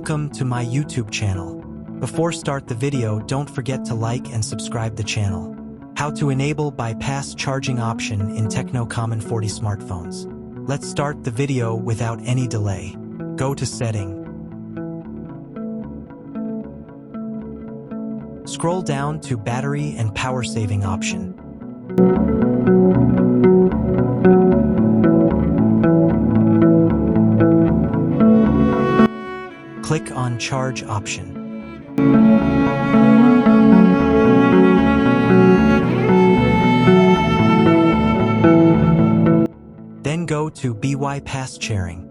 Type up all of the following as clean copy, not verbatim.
Welcome to my YouTube channel. Before start the video, don't forget to like and subscribe the channel. How to enable bypass charging option in Tecno Camon 40 smartphones. Let's start the video without any delay. Go to setting. Scroll down to battery and power saving option. Click on charge option. Then go to bypass sharing.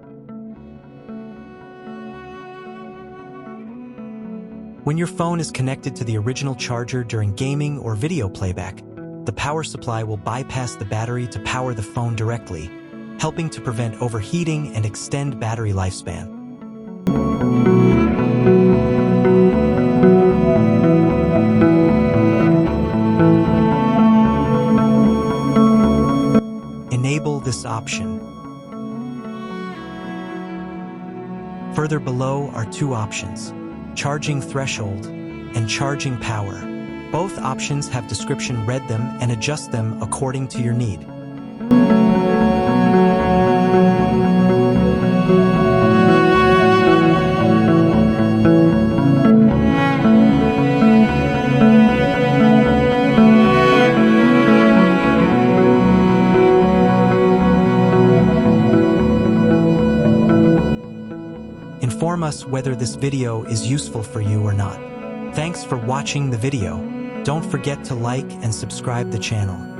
When your phone is connected to the original charger during gaming or video playback, the power supply will bypass the battery to power the phone directly, helping to prevent overheating and extend battery lifespan. Enable this option. Further below are two options: charging threshold and charging power. Both options have description. Read them and adjust them according to your need. Inform us whether this video is useful for you or not. Thanks for watching the video. Don't forget to like and subscribe the channel.